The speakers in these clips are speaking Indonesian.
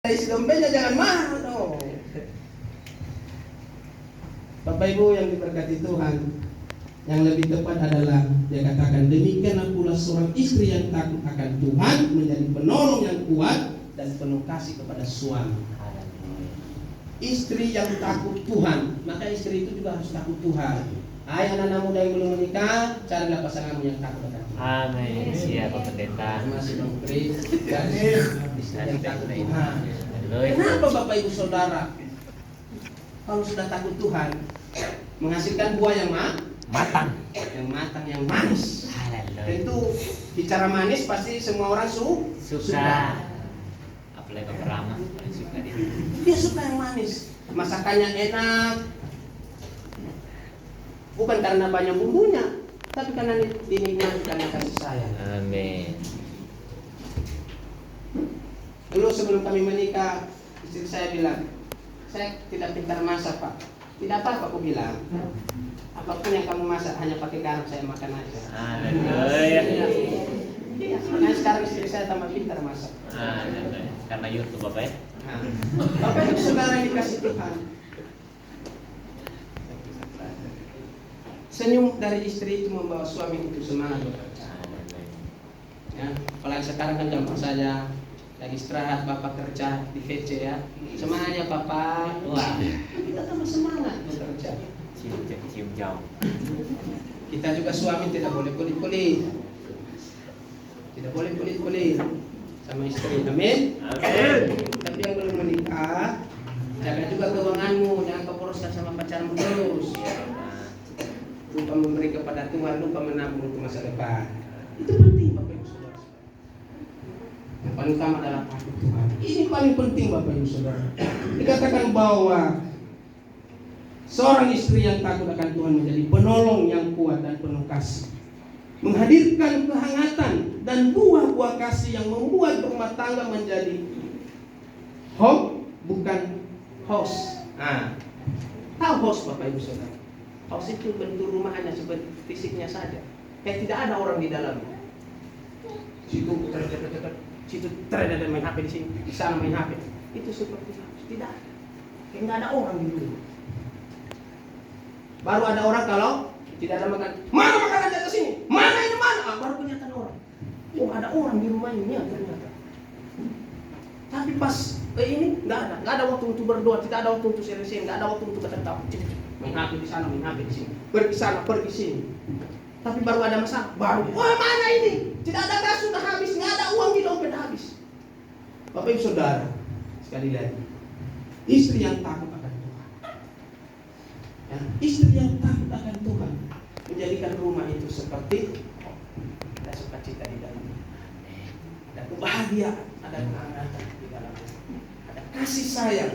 Si dompetnya jangan marah dong. Bapak Ibu yang diberkati Tuhan, yang lebih tepat adalah dia katakan, demikianlah pula seorang istri yang takut akan Tuhan menjadi penolong yang kuat dan penuh kasih kepada suami. Istri yang takut Tuhan, maka istri itu juga harus takut Tuhan. Hai anak-anak muda yang belum menikah, carilah pasanganmu yang takut akan Tuhan. Amin. Siap Pak Pendeta. Masih Bang Pri, yang takut Tuhan. Kenapa Bapak Ibu Saudara, kalau sudah takut Tuhan, menghasilkan buah yang matang, yang manis. Tentu bicara manis pasti semua orang suka. Apalagi Bapak Rama paling suka dia. Dia suka yang manis, masakannya enak. Bukan karena banyak bumbunya, tapi karena dinikmati karena kasih sayang. Amin. Dulu sebelum kami menikah, istri saya bilang, saya tidak pintar masak Pak. Tidak apa-apa aku bilang. Apapun yang kamu masak hanya pakai garam saya makan aja. Haleluya. Iya, makanya sekarang istri saya tambah pintar masak. Haleluya. Karena YouTube Bapak ya. Nah, Bapak Ibu Saudara yang dikasih Tuhan, senyum dari istri itu membawa suami itu semangat bekerja. Ya, apalagi sekarang kan gampang saja, lagi istirahat Bapak kerja di VC ya, semangat ya Bapak. Wah, kita tambah semangat bekerja. Cium jauh. Kita juga suami tidak boleh kulit-kulit, tidak boleh kulit-kulit sama istri. Amin. Amin. Tapi yang belum menikah, jaga juga keuanganmu, jangan kau poroskan sama pacarmu terus. Lupa memberi kepada Tuhan, lupa menabung untuk masa depan. Itu penting Bapak Ibu Saudara. Yang paling utama adalah takut Tuhan. Ini paling penting Bapak Ibu Saudara. Dikatakan bahwa seorang istri yang takut akan Tuhan menjadi penolong yang kuat dan penuh kasih, menghadirkan kehangatan dan buah-buah kasih yang membuat rumah tangga menjadi home bukan house. Tahu house Bapak Ibu Saudara? House itu bentuk rumah hanya seperti fisiknya saja, kayak tidak ada orang di dalamnya. Situ main HP di sini, di sana main HP. Itu seperti house, tidak. Kayak nggak ada orang di rumah. Baru ada orang kalau tidak ada makan. Mana makanan di atas sini? Mana ini mana? Baru kelihatan orang. Oh ada orang di rumah ini ya ternyata. Tapi pas ini nggak ada waktu untuk berdoa, tidak ada waktu untuk sharing, nggak ada waktu untuk ketawa. Main HP di sana, main HP di sini, pergi sana, pergi sini. Tapi baru ada masalah, baru wah mana ini? Tidak ada gas sudah habis, nggak ada uang di dompet habis. Bapak Ibu Saudara, sekali lagi, istri yang takut akan Tuhan, ya, istri yang takut akan Tuhan menjadikan rumah itu seperti ada sukacita di dalamnya, ada kebahagiaan, ada kehangatan di dalamnya, ada kasih sayang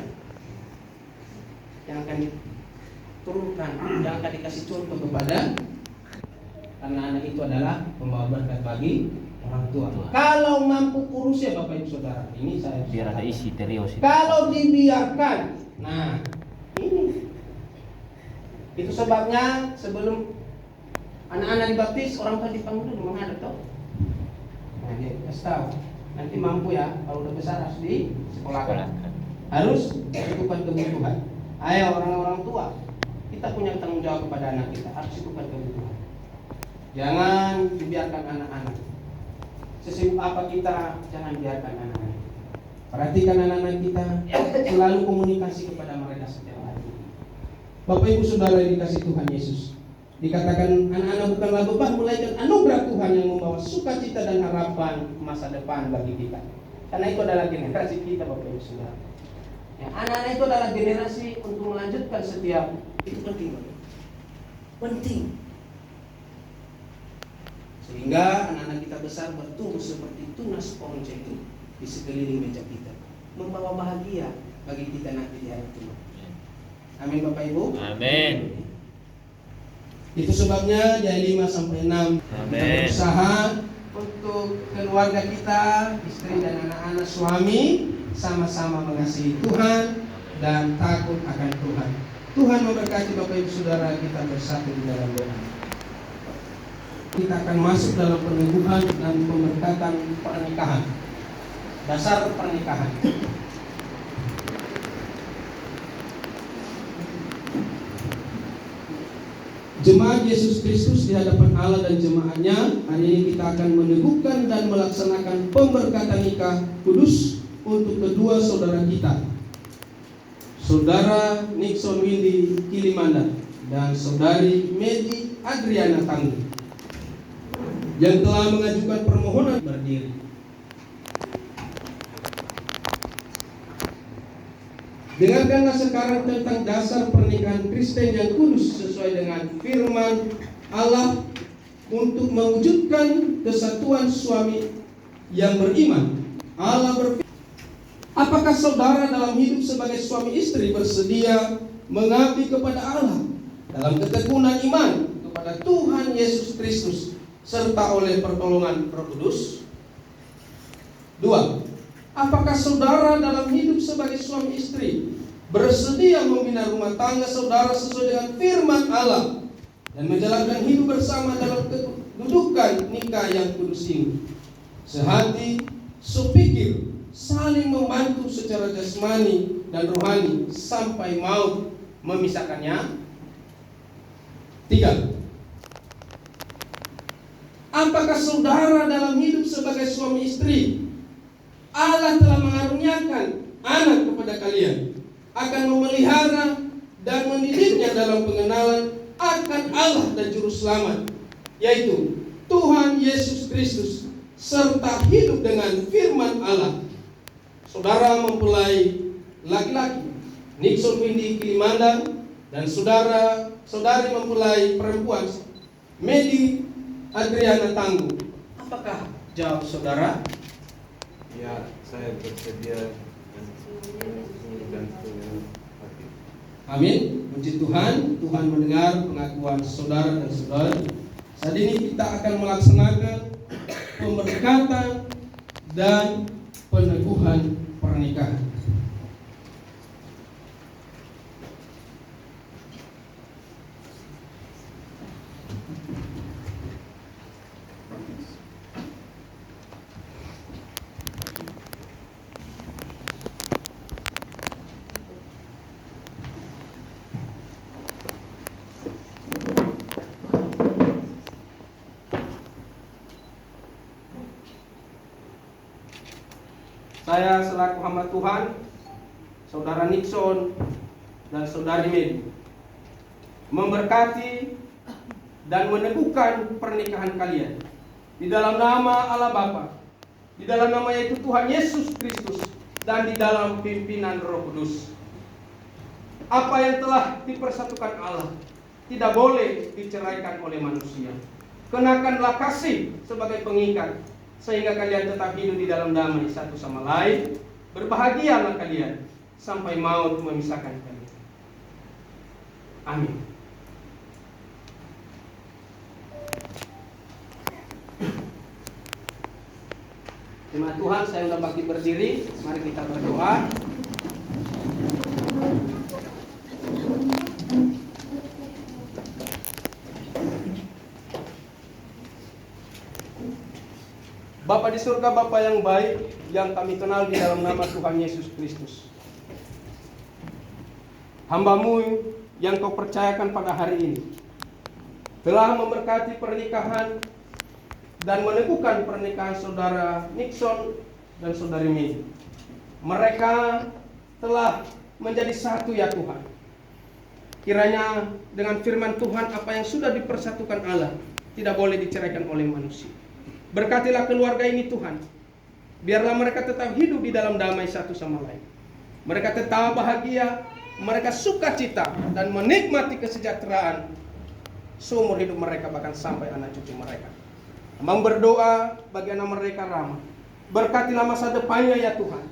yang akan turunkan, yang akan dikasih contoh kepada, karena anak itu adalah pembawa berkat bagi orang tua. Kalau mampu urus ya Bapak Ibu Saudara, ini saya Biar ada isi terios. kalau dibiarkan, nah ini itu sebabnya sebelum anak-anak dibaptis orang tua dipanggil dulu menghadap toh. Nah dia kasih tahu, nanti mampu ya, kalau udah besar harus disekolahkan, harus cukupkan kebutuhan. Ayo orang-orang tua, kita punya tanggung jawab kepada anak kita, harus cukupkan kebutuhan. Jangan dibiarkan anak-anak. Sesibuk apa kita, jangan biarkan anak-anak. Perhatikan anak-anak kita, selalu komunikasi kepada mereka setiap hari. Bapak Ibu Saudara yang dikasih Tuhan Yesus, dikatakan anak-anak bukanlah beban, melainkan anugerah Tuhan yang membawa sukacita dan harapan masa depan bagi kita. Karena itu adalah generasi kita Bapak Ibu Saudara. Ya, anak-anak itu adalah generasi untuk melanjutkan setiap, itu penting Bapak. Penting. Sehingga anak-anak kita besar bertumbuh seperti tunas pohon zaitun di sekeliling meja kita, membawa bahagia bagi kita nanti di hari tua. Amin Bapak Ibu. Amin. Itu sebabnya dari 5 sampai 6 kita berusaha untuk keluarga kita, istri dan anak-anak suami sama-sama mengasihi Tuhan dan takut akan Tuhan. Tuhan memberkati Bapak Ibu Saudara kita bersatu di dalam doa. Kita akan masuk dalam peneguhan dan pemberkatan pernikahan. Dasar pernikahan. jemaat Yesus Kristus di hadapan Allah dan jemaatnya, hari ini kita akan meneguhkan dan melaksanakan pemberkatan nikah kudus untuk kedua saudara kita, Saudara Nixon Windy Kilimanda dan Saudari Medi Adriana Tangguh, yang telah mengajukan permohonan berdiri. Dengarkanlah sekarang tentang dasar pernikahan Kristen yang kudus sesuai dengan firman Allah untuk mewujudkan kesatuan suami yang beriman. Allah berfirman, apakah saudara dalam hidup sebagai suami istri bersedia mengabdi kepada Allah dalam ketekunan iman kepada Tuhan Yesus Kristus serta oleh pertolongan Roh Kudus? 2. Apakah saudara dalam hidup sebagai suami istri bersedia membina rumah tangga saudara sesuai dengan firman Allah dan menjalankan hidup bersama dalam kedudukan nikah yang kudus ini, sehati, sepikir, saling membantu secara jasmani dan rohani sampai maut memisahkannya? 3. Apakah saudara dalam hidup sebagai suami istri, Allah telah mengaruniakan anak kepada kalian, akan memelihara dan mendidiknya dalam pengenalan akan Allah dan Juru Selamat, yaitu Tuhan Yesus Kristus, serta hidup dengan firman Allah. Saudara mempelai laki-laki Nixon Windy Kilimanda dan saudari mempelai perempuan Medi Adriana Tangguh. Apakah jawab saudara? Ya, saya bersedia dan hati. Amin. Puji Tuhan, Tuhan mendengar pengakuan saudara dan saudari. Saat ini kita akan melaksanakan pemberkatan dan peneguhan pernikahan. Saya selaku hamba Tuhan, saudara Nixon dan saudari Medi, memberkati dan meneguhkan pernikahan kalian di dalam nama Allah Bapa, di dalam nama yaitu Tuhan Yesus Kristus, dan di dalam pimpinan Roh Kudus. Apa yang telah dipersatukan Allah tidak boleh diceraikan oleh manusia. Kenakanlah kasih sebagai pengikat, sehingga kalian tetap hidup di dalam damai satu sama lain. Berbahagialah kalian sampai maut memisahkan kalian. Amin. Jemaat Tuhan, saya undang bagi berdiri. Mari kita berdoa. Bapa di surga, Bapa yang baik, yang kami kenal di dalam nama Tuhan Yesus Kristus, hamba-Mu yang Kau percayakan pada hari ini telah memberkati pernikahan dan meneguhkan pernikahan saudara Nixon dan saudari Medi. Mereka telah menjadi satu ya Tuhan. Kiranya dengan firman Tuhan, apa yang sudah dipersatukan Allah tidak boleh diceraikan oleh manusia. Berkatilah keluarga ini Tuhan. Biarlah mereka tetap hidup di dalam damai satu sama lain. Mereka tetap bahagia, mereka sukacita dan menikmati kesejahteraan seumur hidup mereka, bahkan sampai anak cucu mereka. Hamba berdoa bagi anak mereka Rama. Berkatilah masa depannya ya Tuhan.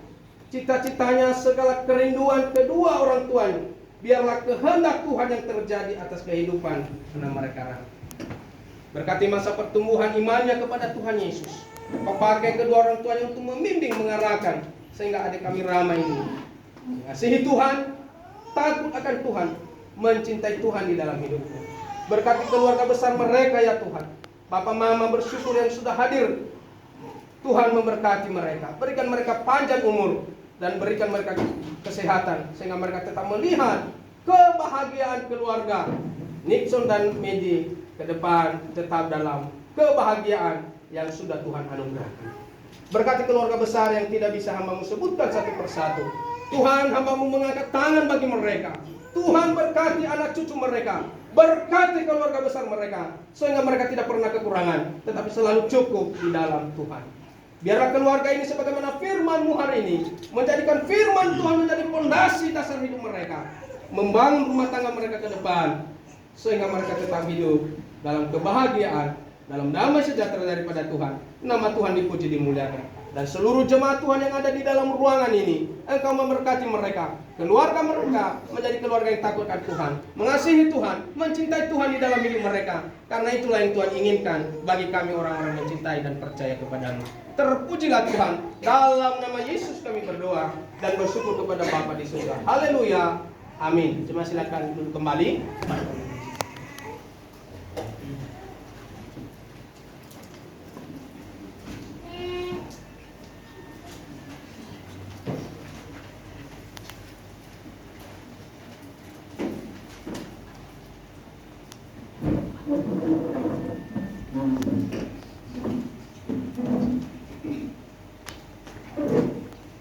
Cita-citanya, segala kerinduan kedua orang tuanya, biarlah kehendak Tuhan yang terjadi atas kehidupan anak mereka Rama. Berkati masa pertumbuhan imannya kepada Tuhan Yesus. Kau pakai kedua orang tuanya untuk membimbing, mengarahkan, sehingga adik kami Rama ini mengasihi Tuhan, takut akan Tuhan, mencintai Tuhan di dalam hidupnya. Berkati keluarga besar mereka ya Tuhan. Bapak Mama bersyukur yang sudah hadir. Tuhan memberkati mereka, berikan mereka panjang umur dan berikan mereka kesehatan, sehingga mereka tetap melihat kebahagiaan keluarga Nixon dan Medi ke depan tetap dalam kebahagiaan yang sudah Tuhan anugerahkan. Berkati keluarga besar yang tidak bisa hambamu sebutkan satu persatu. Tuhan, hambamu mengangkat tangan bagi mereka. Tuhan berkati anak cucu mereka. Berkati keluarga besar mereka. Sehingga mereka tidak pernah kekurangan, tetapi selalu cukup di dalam Tuhan. Biarlah keluarga ini sebagaimana firman-Mu hari ini menjadikan firman Tuhan menjadi pondasi dasar hidup mereka. Membangun rumah tangga mereka ke depan. Sehingga mereka tetap hidup dalam kebahagiaan, dalam damai sejahtera daripada Tuhan. Nama Tuhan dipuji, dimuliakan. Dan seluruh jemaat Tuhan yang ada di dalam ruangan ini, Engkau memberkati mereka, keluarga mereka menjadi keluarga yang takut akan Tuhan, mengasihi Tuhan, mencintai Tuhan di dalam hidup mereka. Karena itulah yang Tuhan inginkan bagi kami orang-orang mencintai dan percaya kepada-Mu. Terpujilah Tuhan. Dalam nama Yesus kami berdoa dan bersyukur kepada Bapa di surga. Haleluya. Amin. Cuma silakan duduk kembali.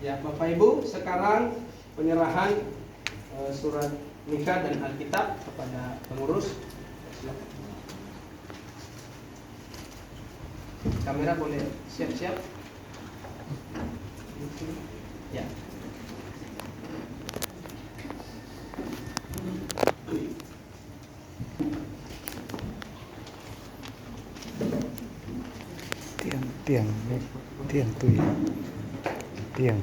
Ya, Bapak Ibu, sekarang penyerahan surat nikah dan Alkitab kepada pengurus. Kamera boleh siap-siap. Ya. Tiang tuh ya. Tiang.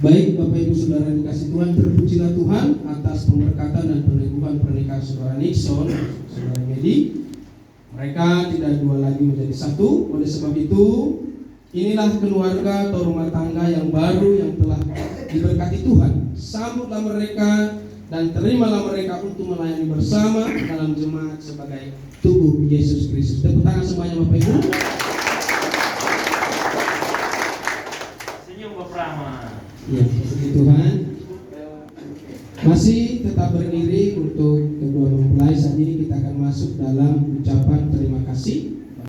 Baik Bapak Ibu Saudara yang dikasih Tuhan, terpujilah Tuhan atas pemberkatan dan peneguhan pernikahan Saudara Nixon, Saudara Medi. Mereka tidak dua lagi menjadi satu. Oleh sebab itu, inilah keluarga atau rumah tangga yang baru yang telah diberkati Tuhan. Sambutlah mereka dan terimalah mereka untuk melayani bersama dalam jemaat sebagai tubuh Yesus Kristus. Tepuk tangan semuanya Bapak Ibu. Senyum Bapak Rama. Ya, puji Tuhan. Masih tetap berdiri untuk kedua mempelai. Saat ini kita akan masuk dalam ucapan terima kasih.